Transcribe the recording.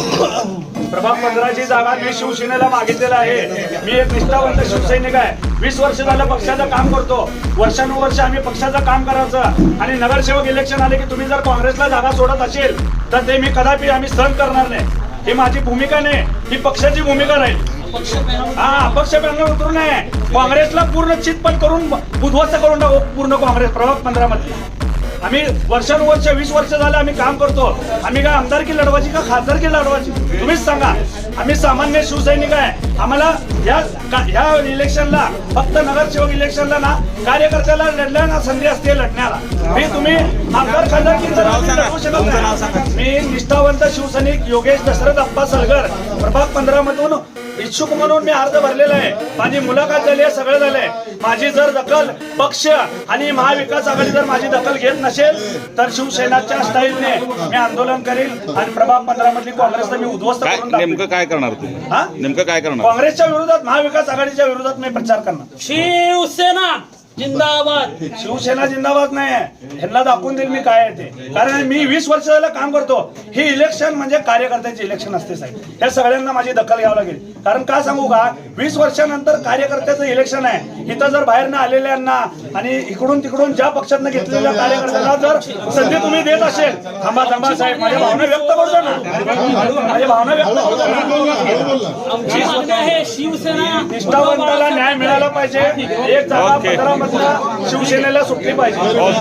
प्रभाग 15ची जागा मी शिवसेनेला मागितलेला आहे। मी एक निष्ठावंत शिवसैनिक आहे। 20 वर्ष झालं पक्षाचं काम करतो। वर्षानुवर्ष आम्ही पक्षाचं काम करायचं आणि नगरसेवक इलेक्शन आले की तुम्ही जर काँग्रेसला जागा सोडत असेल तर ते मी कदापि आम्ही सहन करणार नाही। ही माझी भूमिका नाही, ही पक्षाची भूमिका राहील। अपक्ष पॅनल उतरू नये, काँग्रेसला पूर्ण चितपट करून उद्ध्वस्त करून टाकू पूर्ण काँग्रेस प्रभाग 15 मध्ये। आम्ही वर्षानुवर्ष 20 वर्ष झाले आम्ही काम करतो। आम्ही काय आमदारकी लढवायची का खासदारकी लढवायची तुम्हीच सांगा। आम्ही सामान्य शिवसैनिक आहे। आम्हाला ह्या इलेक्शनला फक्त नगरसेवक इलेक्शनला ना कार्यकर्त्याला लढल्या ना संधी असते लढण्याला। मी तुम्ही आमदार खासदारकी मी निष्ठावंत शिवसैनिक योगेश दशरथ अप्पा सलगर प्रभाग 15 मधून इच्छुक म्हणून मी अर्ज भरलेला आहे। माझी मुलाखत झाली आहे, सगळं झालंय। माझी जर दखल पक्ष आणि महाविकास आघाडी जर माझी दखल घेत नसेल तर शिवसेनाच्या स्टाईलने मी आंदोलन करेल आणि प्रभाग 15 मधली काँग्रेसला मी उद्ध्वस्त करून टाकेल। नेमकं काय करणार तुम्ही? नेमकं काय करणार? काँग्रेसच्या विरोधात महाविकास आघाडीच्या विरोधात मी प्रचार करणार। शिवसेना जिंदाबाद। शिवसेना जिंदाबाद नाही आहे, ह्यांना दाखवून देईल मी काय आहे ते। कारण मी 20 वर्ष झालं काम करतो। ही इलेक्शन म्हणजे कार्यकर्त्याचे इलेक्शन असते साहेब। या सगळ्यांना माझी दखल घ्यावी लागेल। कारण का सांगू का, 20 वर्षानंतर कार्यकर्त्याचं इलेक्शन आहे। इथं जर बाहेरनं आलेल्यांना आणि इकडून तिकडून ज्या पक्षातनं घेतलेल्या कार्यकर्त्यांना जर संधी तुम्ही देत असेल, थांबा थांबा साहेब, माझ्या भावना व्यक्त करतो ना, माझ्या भावना व्यक्त करतो। आमची मागणी आहे शिवसेना निष्ठावंताला न्याय मिळाला पाहिजे। एक जागा 15 मधला शिवसेनेला सुटली पाहिजे।